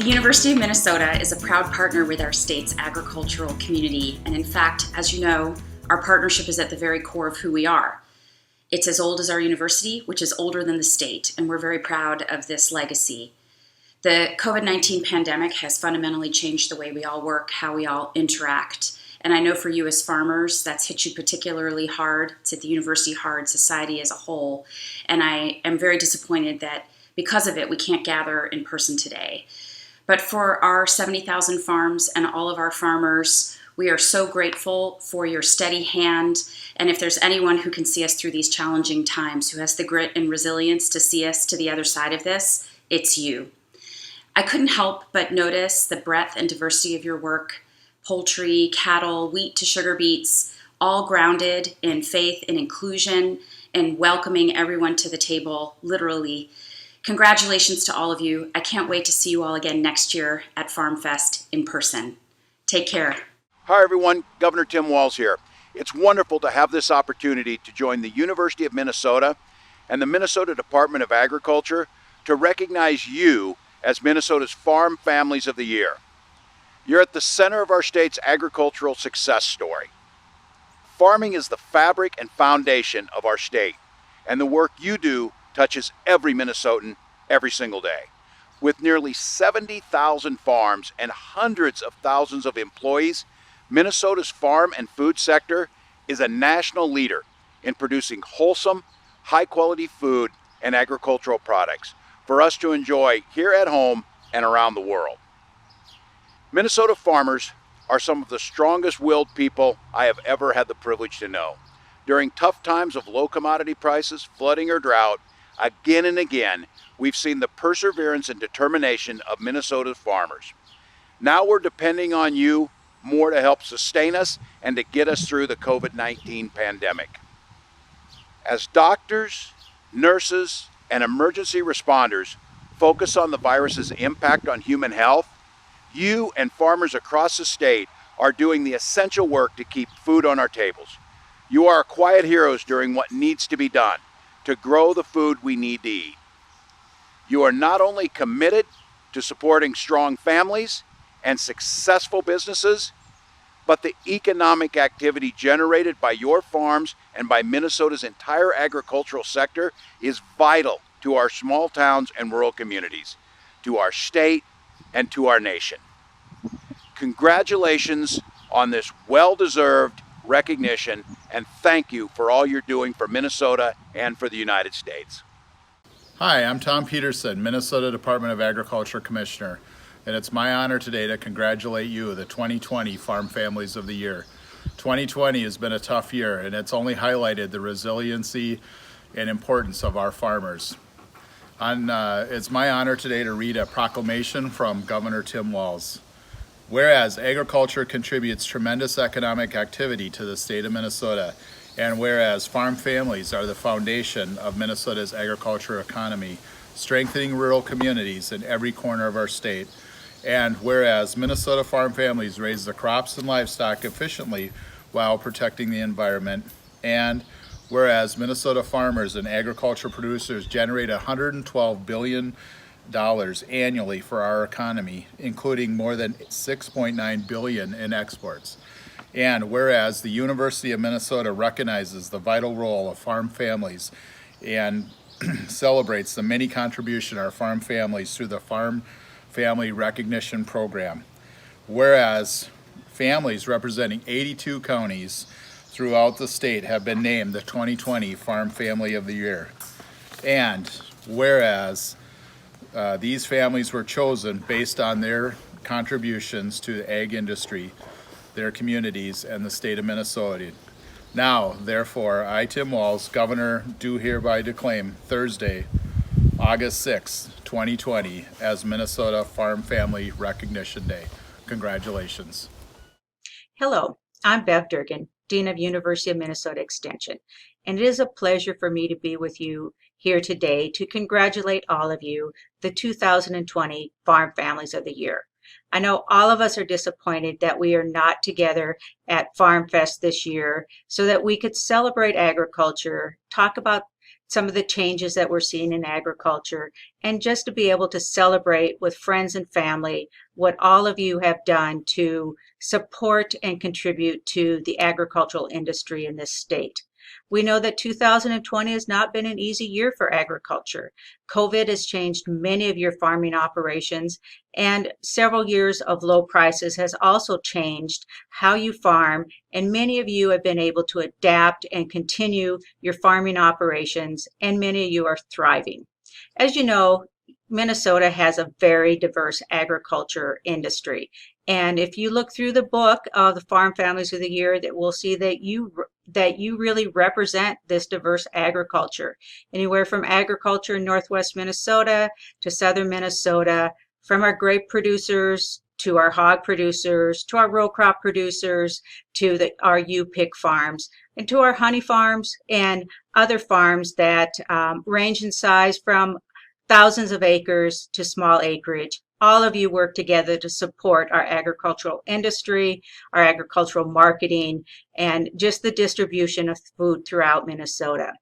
The University of Minnesota is a proud partner with our state's agricultural community, and in fact, as you know, our partnership is at the very core of who we are. It's as old as our university, which is older than the state, and we're very proud of this legacy. The COVID-19 pandemic has fundamentally changed the way we all work, how we all interact, and I know for you as farmers, that's hit you particularly hard. It's hit the university hard, society as a whole, and I am very disappointed that because of it, we can't gather in person today. But for our 70,000 farms and all of our farmers, we are so grateful for your steady hand. And if there's anyone who can see us through these challenging times, who has the grit and resilience to see us to the other side of this, it's you. I couldn't help but notice the breadth and diversity of your work: poultry, cattle, wheat to sugar beets, all grounded in faith and inclusion and welcoming everyone to the table, literally. Congratulations to all of you. I can't wait to see you all again next year at Farm Fest in person. Take care. Hi everyone, Governor Tim Walz here. It's wonderful to have this opportunity to join the University of Minnesota and the Minnesota Department of Agriculture to recognize you as Minnesota's Farm Families of the Year. You're at the center of our state's agricultural success story. Farming is the fabric and foundation of our state, and the work you do touches every Minnesotan every single day. With nearly 70,000 farms and hundreds of thousands of employees, Minnesota's farm and food sector is a national leader in producing wholesome, high-quality food and agricultural products for us to enjoy here at home and around the world. Minnesota farmers are some of the strongest-willed people I have ever had the privilege to know. During tough times of low commodity prices, flooding, or drought, again and again, we've seen the perseverance and determination of Minnesota's farmers. Now we're depending on you more to help sustain us and to get us through the COVID-19 pandemic. As doctors, nurses, and emergency responders focus on the virus's impact on human health, you and farmers across the state are doing the essential work to keep food on our tables. You are quiet heroes during what needs to be done to grow the food we need to eat. You are not only committed to supporting strong families and successful businesses, but the economic activity generated by your farms and by Minnesota's entire agricultural sector is vital to our small towns and rural communities, to our state, and to our nation. Congratulations on this well-deserved recognition, and thank you for all you're doing for Minnesota and for the United States. Hi, I'm Tom Peterson, Minnesota Department of Agriculture Commissioner, and it's my honor today to congratulate you, the 2020 Farm Families of the Year. 2020 has been a tough year, and it's only highlighted the resiliency and importance of our farmers. It's my honor today to read a proclamation from Governor Tim Walz. Whereas agriculture contributes tremendous economic activity to the state of Minnesota, and whereas farm families are the foundation of Minnesota's agriculture economy, strengthening rural communities in every corner of our state, and whereas Minnesota farm families raise the crops and livestock efficiently while protecting the environment, and whereas Minnesota farmers and agriculture producers generate $112 billion annually for our economy, including more than $6.9 billion in exports. And whereas the University of Minnesota recognizes the vital role of farm families and celebrates the many contributions our farm families through the Farm Family Recognition Program. Whereas families representing 82 counties throughout the state have been named the 2020 Farm Family of the Year. And whereas these families were chosen based on their contributions to the ag industry, their communities, and the state of Minnesota. Now, therefore, I, Tim Walz, Governor, do hereby declare Thursday, August 6, 2020, as Minnesota Farm Family Recognition Day. Congratulations. Hello, I'm Bev Durgan, Dean of University of Minnesota Extension, and it is a pleasure for me to be with you here today to congratulate all of you, the 2020 Farm Families of the Year. I know all of us are disappointed that we are not together at Farm Fest this year so that we could celebrate agriculture, talk about some of the changes that we're seeing in agriculture, and just to be able to celebrate with friends and family what all of you have done to support and contribute to the agricultural industry in this state. We know that 2020 has not been an easy year for agriculture. COVID has changed many of your farming operations, and several years of low prices has also changed how you farm, and many of you have been able to adapt and continue your farming operations, and many of you are thriving. As you know, Minnesota has a very diverse agriculture industry. And if you look through the book of the Farm Families of the Year, that we'll see that you really represent this diverse agriculture. Anywhere from agriculture in Northwest Minnesota to Southern Minnesota, from our grape producers to our hog producers, to our row crop producers, to our U-pick farms, and to our honey farms and other farms that range in size from thousands of acres to small acreage. All of you work together to support our agricultural industry, our agricultural marketing, and just the distribution of food throughout Minnesota.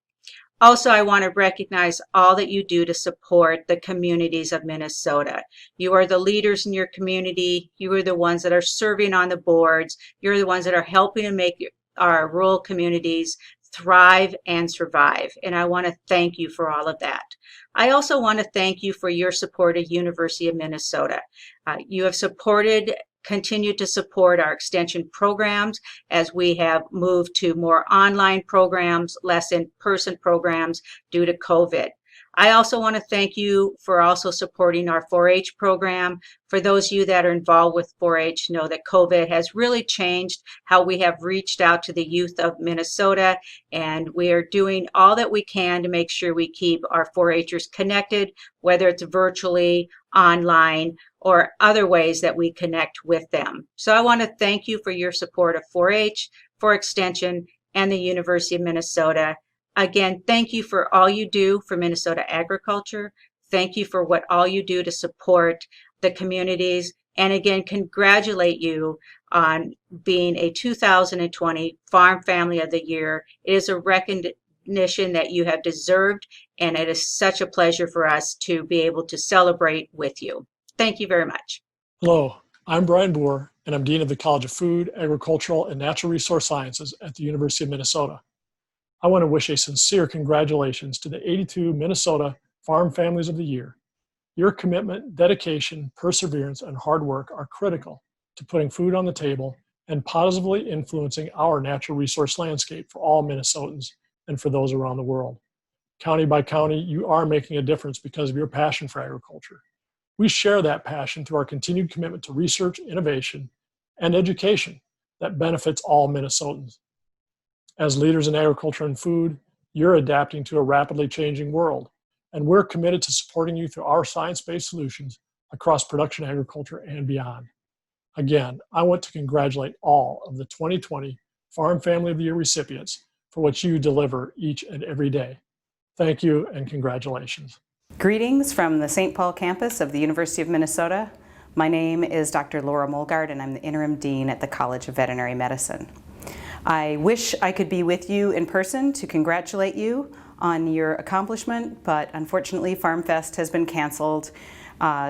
Also, I want to recognize all that you do to support the communities of Minnesota. You are the leaders in your community. You are the ones that are serving on the boards. You're the ones that are helping to make our rural communities thrive and survive. And I want to thank you for all of that. I also want to thank you for your support of University of Minnesota. You have continued to support our extension programs as we have moved to more online programs, less in-person programs due to COVID. I also want to thank you for also supporting our 4-H program. For those of you that are involved with 4-H, know that COVID has really changed how we have reached out to the youth of Minnesota, and we are doing all that we can to make sure we keep our 4-Hers connected, whether it's virtually, online, or other ways that we connect with them. So I want to thank you for your support of 4-H, for Extension, and the University of Minnesota. Again, thank you for all you do for Minnesota agriculture. Thank you for what all you do to support the communities. And again, congratulate you on being a 2020 Farm Family of the Year. It is a recognition that you have deserved, and it is such a pleasure for us to be able to celebrate with you. Thank you very much. Hello, I'm Brian Boer, and I'm Dean of the College of Food, Agricultural, and Natural Resource Sciences at the University of Minnesota. I want to wish a sincere congratulations to the 82 Minnesota Farm Families of the Year. Your commitment, dedication, perseverance, and hard work are critical to putting food on the table and positively influencing our natural resource landscape for all Minnesotans and for those around the world. County by county, you are making a difference because of your passion for agriculture. We share that passion through our continued commitment to research, innovation, and education that benefits all Minnesotans. As leaders in agriculture and food, you're adapting to a rapidly changing world, and we're committed to supporting you through our science-based solutions across production agriculture and beyond. Again, I want to congratulate all of the 2020 Farm Family of the Year recipients for what you deliver each and every day. Thank you and congratulations. Greetings from the St. Paul campus of the University of Minnesota. My name is Dr. Laura Mulgard, and I'm the Interim Dean at the College of Veterinary Medicine. I wish I could be with you in person to congratulate you on your accomplishment, but unfortunately Farm Fest has been canceled.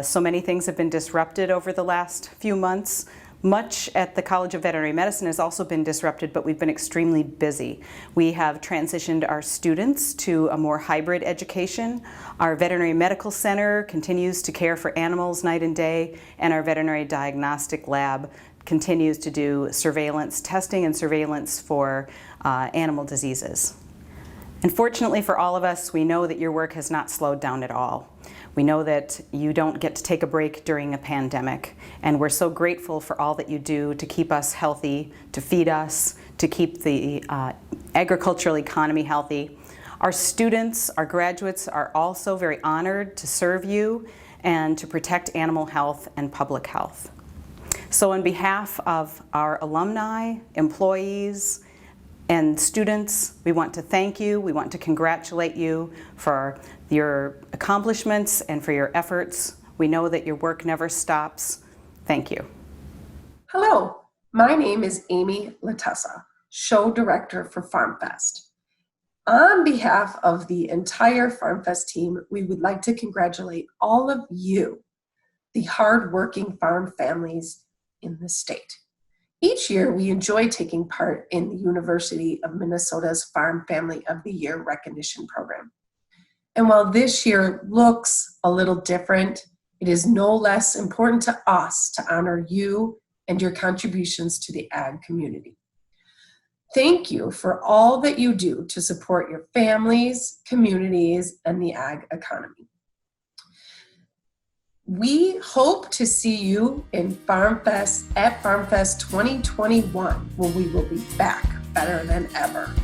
So many things have been disrupted over the last few months. Much at the College of Veterinary Medicine has also been disrupted, but we've been extremely busy. We have transitioned our students to a more hybrid education. Our Veterinary Medical Center continues to care for animals night and day, and our Veterinary Diagnostic Lab continues to do surveillance, testing and surveillance for animal diseases. Unfortunately for all of us, we know that your work has not slowed down at all. We know that you don't get to take a break during a pandemic, and we're so grateful for all that you do to keep us healthy, to feed us, to keep the agricultural economy healthy. Our students, our graduates are also very honored to serve you and to protect animal health and public health. So on behalf of our alumni, employees, and students, we want to thank you, we want to congratulate you for your accomplishments and for your efforts. We know that your work never stops. Thank you. Hello, my name is Amy Latessa, Show Director for FarmFest. On behalf of the entire FarmFest team, we would like to congratulate all of you, the hardworking farm families in the state. Each year, we enjoy taking part in the University of Minnesota's Farm Family of the Year recognition program. And while this year looks a little different, it is no less important to us to honor you and your contributions to the ag community. Thank you for all that you do to support your families, communities, and the ag economy. We hope to see you in FarmFest 2021, where we will be back better than ever.